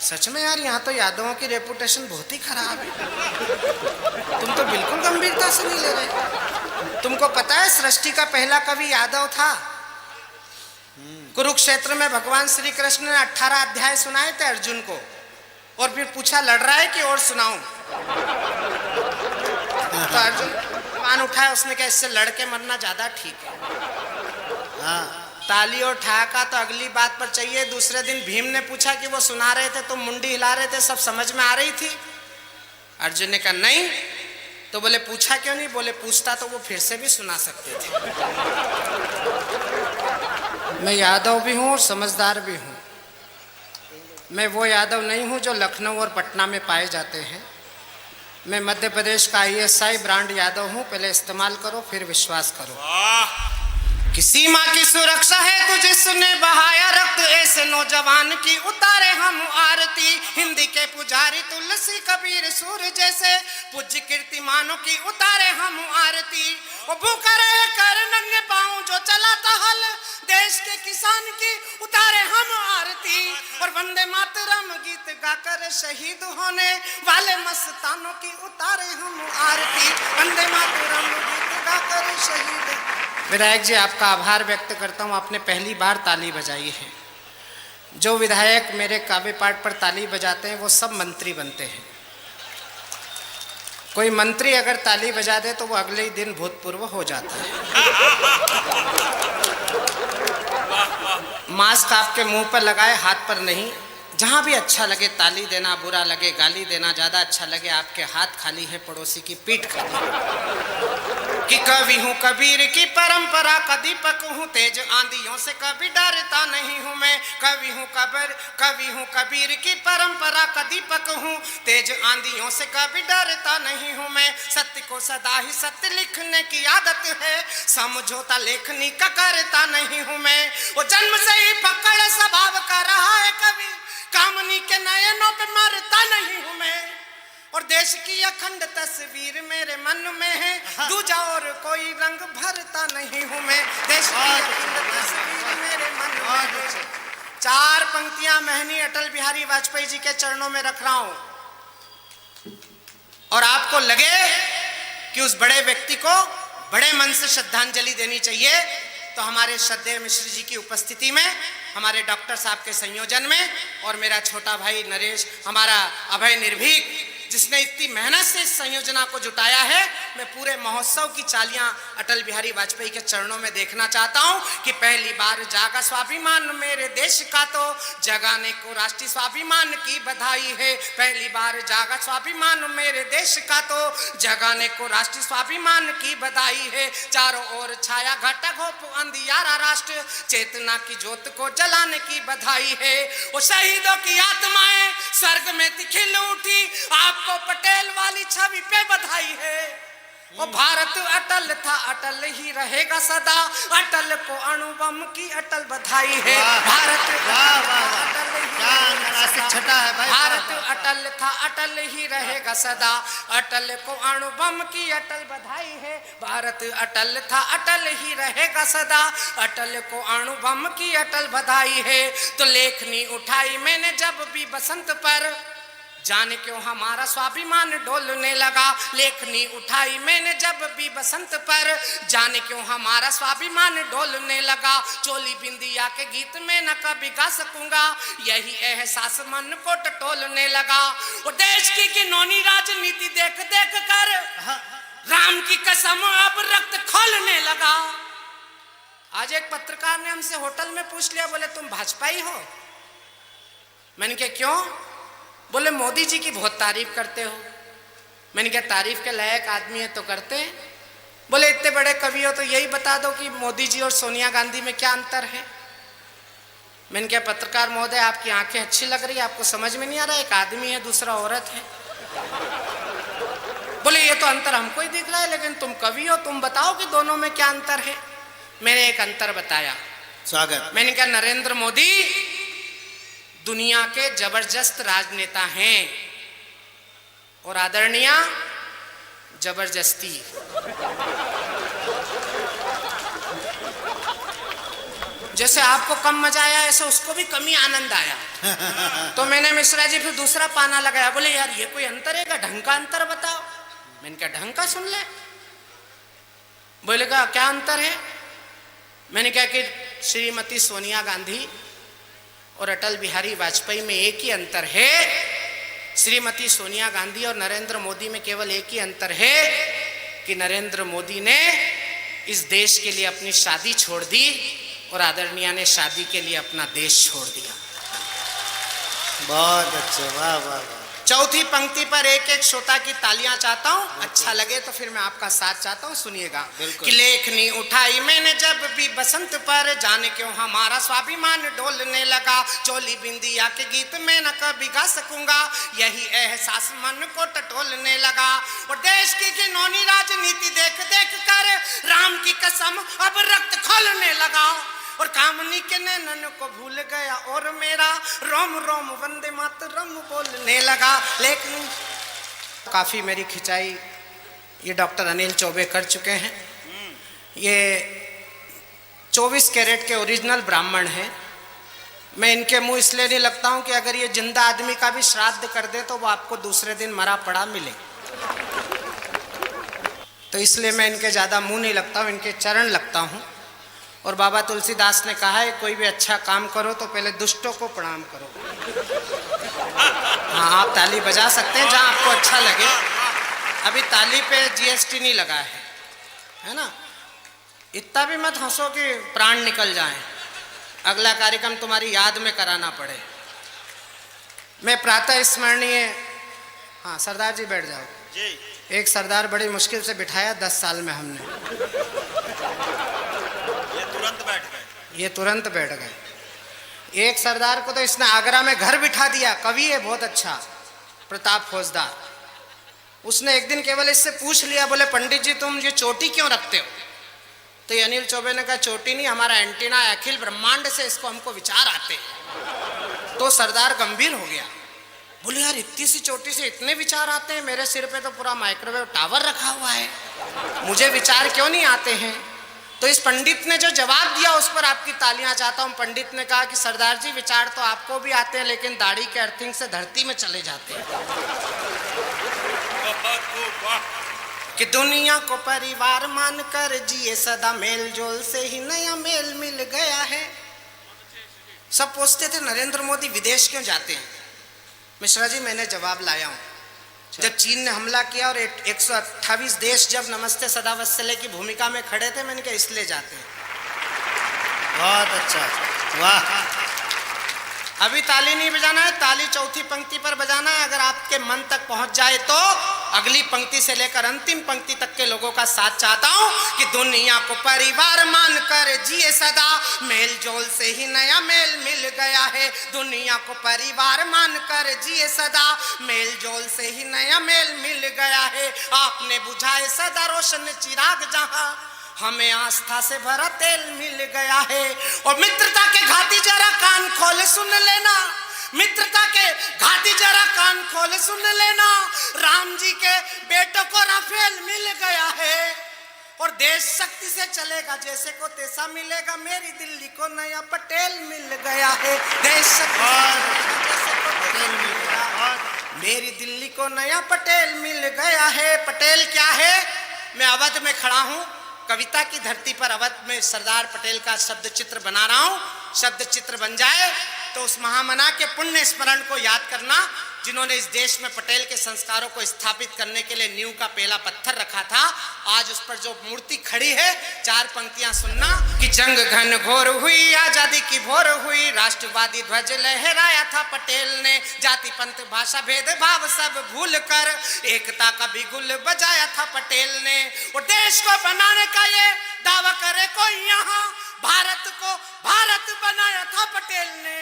सच में यार, यहाँ तो यादवों की रेपुटेशन बहुत ही खराब है। तुम तो बिल्कुल गंभीरता से नहीं ले रहे। तुमको पता है सृष्टि का पहला कवि यादव था। कुरुक्षेत्र में भगवान श्री कृष्ण ने 18 अध्याय सुनाए थे अर्जुन को, और फिर पूछा लड़ रहा है कि और सुनाऊं? तो अर्जुन कान उठाया, उसने कहा इससे लड़के मरना ज्यादा ठीक है। हाँ, ताली और ठहाका तो अगली बात पर चाहिए। दूसरे दिन भीम ने पूछा कि वो सुना रहे थे, तुम मुंडी हिला रहे थे, सब समझ में आ रही थी? अर्जुन ने कहा नहीं। तो बोले पूछा क्यों नहीं? बोले पूछता तो वो फिर से भी सुना सकते थे। मैं यादव भी हूँ और समझदार भी हूँ। मैं वो यादव नहीं हूँ जो लखनऊ और पटना में पाए जाते हैं। मैं मध्य प्रदेश का ISI ब्रांड यादव हूँ। पहले इस्तेमाल करो फिर विश्वास करो। किसी माँ की सुरक्षा है तुझे सुने बहाया रक्त, ऐसे नौजवान की उतारे हम आरती। हिंदी के पुजारी तुलसी कबीर सूर जैसे पूज्य कीर्तिमानों की उतारे हम आरती। वो भूखा रहे कर नंगे पाँव जो चलाता हल, देश के किसान की उतारे हम आरती। और वंदे मातरम गीत गाकर शहीद होने वाले मस्तानों की उतारे हम आरती। वंदे मातरम गीत गाकर शहीद। विधायक जी, आपका आभार व्यक्त करता हूँ, आपने पहली बार ताली बजाई है। जो विधायक मेरे काव्य पाठ पर ताली बजाते हैं वो सब मंत्री बनते हैं। कोई मंत्री अगर ताली बजा दे तो वो अगले ही दिन भूतपूर्व हो जाता है। मास्क आपके मुंह पर लगाए, हाथ पर नहीं। जहाँ भी अच्छा लगे ताली देना, बुरा लगे गाली देना, ज़्यादा अच्छा लगे आपके हाथ खाली है, पड़ोसी की पीठ खाली। कि कवि हूँ कबीर की परंपरा का दीपक हूँ, तेज आंधियों से कभी डरता नहीं हूँ मैं। कवि हूँ कबीर की परंपरा का दीपक हूँ, तेज आंधियों से कभी डरता नहीं हूँ मैं। सत्य को सदा ही सत्य लिखने की आदत है, समझौता लेखनी का करता नहीं हूँ मैं। वो जन्म से ही पकड़ स्वभाव का रहा है कवि, कामनी के नयनों पे मरता नहीं हूँ मैं। और देश की अखंड तस्वीर मेरे मन में है, दूजा और कोई रंग भरता नहीं हूँ मैं। देश की अखंड तस्वीर मेरे मन में है। 4 पंक्तियां महनी अटल बिहारी वाजपेयी जी के चरणों में रख रहा हूं, और आपको लगे कि उस बड़े व्यक्ति को बड़े मन से श्रद्धांजलि देनी चाहिए, तो हमारे श्रद्धेय मिश्र जी की उपस्थिति में, हमारे डॉक्टर साहब के संयोजन में, और मेरा छोटा भाई नरेश, हमारा अभय निर्भीक, जिसने इतनी मेहनत से इस संयोजना को जुटाया है, मैं पूरे महोत्सव की चालियां अटल बिहारी वाजपेयी के चरणों में देखना चाहता हूं कि पहली बार जागा स्वाभिमान मेरे देश का, तो जगाने को राष्ट्रीय स्वाभिमान की बधाई है। पहली बार जागा स्वाभिमान मेरे देश का, तो जगाने को राष्ट्रीय स्वाभिमान की बधाई है। चारों ओर छाया घटा घोप अंधियारा राष्ट्र, चेतना की ज्योत को जलाने की बधाई है। वो शहीदों की आत्माएं स्वर्ग में खिल उठी, आपको पटेल वाली छवि पे बधाई है। वो भारत अटल था, अटल ही रहेगा सदा, अटल को अणुबम की अटल बधाई है। भारत भारत अटल था, अटल ही रहेगा सदा, अटल को अणुबम की अटल बधाई है। भारत अटल था, अटल ही रहेगा सदा, अटल को अणुबम की अटल बधाई है। तो लेखनी उठाई मैंने जब भी बसंत पर, जाने क्यों हमारा स्वाभिमान डोलने लगा। लेखनी उठाई मैंने जब भी बसंत पर, जाने क्यों हमारा स्वाभिमान डोलने लगा। चोली बिंदिया के गीत में न कभी गा सकूंगा, यही एहसास मन को टटोलने लगा। वो देश की घिनौनी राजनीति देख देख कर राम की कसम अब रक्त खोलने लगा। आज एक पत्रकार ने हमसे होटल में पूछ लिया, बोले तुम भाजपाई हो? मैंने कहा क्यों? बोले मोदी जी की बहुत तारीफ करते हो। मैंने कहा तारीफ के लायक आदमी है तो करते हैं। बोले इतने बड़े कवि हो तो यही बता दो कि मोदी जी और सोनिया गांधी में क्या अंतर है। मैंने कहा पत्रकार महोदय, आपकी आंखें अच्छी लग रही है, आपको समझ में नहीं आ रहा, एक आदमी है दूसरा औरत है। बोले ये तो अंतर हमको ही दिख रहा है, लेकिन तुम कवि हो, तुम बताओ कि दोनों में क्या अंतर है। मैंने एक अंतर बताया। स्वागत। मैंने कहा नरेंद्र मोदी दुनिया के जबरदस्त राजनेता हैं और आदरणीय जबरदस्ती। जैसे आपको कम मजा आया ऐसे उसको भी कम ही आनंद आया। तो मैंने मिश्रा जी फिर दूसरा पाना लगाया, बोले यार ये कोई अंतर है क्या, ढंग का अंतर बताओ। मैंने कहा ढंग का सुन ले। बोले कहा क्या अंतर है। मैंने कहा कि श्रीमती सोनिया गांधी और अटल बिहारी वाजपेयी में एक ही अंतर है, श्रीमती सोनिया गांधी और नरेंद्र मोदी में केवल एक ही अंतर है कि नरेंद्र मोदी ने इस देश के लिए अपनी शादी छोड़ दी और आदरणीय ने शादी के लिए अपना देश छोड़ दिया। बहुत अच्छे, वाह वाह वाह। चौथी पंक्ति पर एक एक श्रोता की तालियां चाहता हूं, अच्छा लगे तो फिर मैं आपका साथ चाहता हूं, सुनिएगा। कि लेखनी उठाई मैंने जब भी बसंत पर, जाने क्यों हमारा स्वाभिमान डोलने लगा, चोली बिंदिया के गीत मैं न कभी गा सकूंगा, यही एहसास मन को टटोलने लगा। और देश की घिनौनी राजनीति देख देख कर राम की कसम अब रक्त खोलने लगा, और कामनी के नैनन को भूल गया और मेरा रोम रोम वंदे मातरम बोलने लगा। लेकिन काफी मेरी खिंचाई ये डॉक्टर अनिल चौबे कर चुके हैं। ये 24 कैरेट के ओरिजिनल ब्राह्मण हैं। मैं इनके मुंह इसलिए नहीं लगता हूं कि अगर ये जिंदा आदमी का भी श्राद्ध कर दे तो वो आपको दूसरे दिन मरा पड़ा मिले, तो इसलिए मैं इनके ज्यादा मुंह नहीं लगता हूं, इनके चरण लगता हूं। और बाबा तुलसीदास ने कहा है कोई भी अच्छा काम करो तो पहले दुष्टों को प्रणाम करो। हाँ, आप ताली बजा सकते हैं जहां आपको अच्छा लगे। अभी ताली पे जीएसटी नहीं लगा है ना। इतना भी मत हंसो कि प्राण निकल जाए, अगला कार्यक्रम तुम्हारी याद में कराना पड़े। मैं प्रातः स्मरणीय, हाँ सरदार जी बैठ जाओ जी। एक सरदार बड़ी मुश्किल से बिठाया 10 साल में हमने, ये तुरंत बैठ गए। एक सरदार को तो इसने आगरा में घर बिठा दिया, कवि है बहुत अच्छा, प्रताप फौजदार। उसने एक दिन केवल इससे पूछ लिया, बोले पंडित जी तुम ये चोटी क्यों रखते हो। तो ये अनिल चौबे ने कहा चोटी नहीं, हमारा एंटीना है, अखिल ब्रह्मांड से इसको हमको विचार आते हैं। तो सरदार गंभीर हो गया, बोले यार इतनी सी चोटी से इतने विचार आते हैं, मेरे सिर पे तो पूरा माइक्रोवेव टावर रखा हुआ है, मुझे विचार क्यों नहीं आते हैं। तो इस पंडित ने जो जवाब दिया उस पर आपकी तालियां चाहता हूं। पंडित ने कहा कि सरदार जी विचार तो आपको भी आते हैं लेकिन दाढ़ी के अर्थिंग से धरती में चले जाते हैं। कि दुनिया को परिवार मानकर जिए सदा, मेल जोल से ही नया मेल मिल गया है। सब पूछते थे नरेंद्र मोदी विदेश क्यों जाते हैं। मिश्रा जी मैंने जवाब लाया हूं। जब चीन ने हमला किया और 128 देश जब नमस्ते सदा वत्सले की भूमिका में खड़े थे, मैंने कहा इसलिए जाते हैं। बहुत अच्छा, वाह। अभी ताली नहीं बजाना है, ताली चौथी पंक्ति पर बजाना है। अगर आपके मन तक पहुंच जाए तो अगली पंक्ति से लेकर अंतिम पंक्ति तक के लोगों का साथ चाहता हूं। कि दुनिया को परिवार मानकर जिए सदा, मेल जोल से ही नया मेल मिल गया है। दुनिया को परिवार मानकर जिए सदा, मेल जोल से ही नया मेल मिल गया है। आपने बुझाए सदा रोशन चिराग जहां, हमें आस्था से भरा तेल मिल गया है। और मित्रता के घाटी जरा कान खोल सुन लेना, मित्रता के घाटी जरा कान खोल सुन लेना, राम जी के बेटों को राफेल मिल गया है। और देश शक्ति से चलेगा जैसे को तैसा मिलेगा, मेरी दिल्ली को नया पटेल मिल गया है। देश शक्ति जैसे को पटेल मिल गया, मेरी दिल्ली को नया पटेल मिल गया है। पटेल क्या है। मैं अवध में खड़ा हूं, कविता की धरती पर अवध में सरदार पटेल का शब्द चित्र बना रहा हूं। शब्द चित्र बन जाए तो उस महामना के पुण्य स्मरण को याद करना जिन्होंने इस देश में पटेल के संस्कारों को स्थापित करने के लिए नींव का पहला पत्थर रखा था। आज उस पर जो मूर्ति खड़ी है, 4 पंक्तियां सुनना। कि जंग घन घोर हुई, आजादी की भोर हुई, राष्ट्रवादी ध्वज लहराया था पटेल ने, जाति पंथ भाषा भेदभाव सब भूल कर एकता का भी गुल बजाया था पटेल ने। और देश को बनाने का ये दावा करे कोई यहाँ, भारत को भारत बनाया था पटेल ने।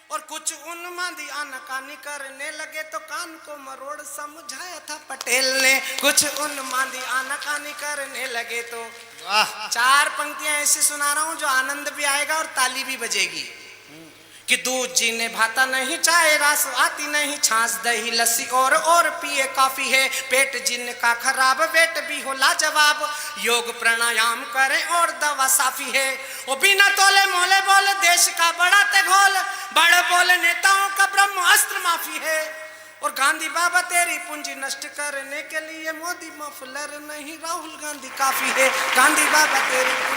और कुछ उन्मादी आनाकानी करने लगे तो कान को मरोड़ समझाया था पटेल ने। कुछ उन्मादी आनाकानी करने लगे तो। 4 पंक्तियां ऐसी सुना रहा हूं जो आनंद भी आएगा और ताली भी बजेगी। कि दूध जीने भाता नहीं, चाय रास आती नहीं, छाछ दही लस्सी और पिए काफी है। पेट जिनका खराब वेट भी हो लाजवाब, योग प्राणायाम करें और दवा साफी है। वो बिना तोले मोले बोले देश का बड़ा तेघोल, बड़े बोले नेताओं का ब्रह्म अस्त्र माफी है। और गांधी बाबा तेरी पूंजी नष्ट करने के लिए मोदी मफलर नहीं, राहुल गांधी काफी है। गांधी बाबा तेरी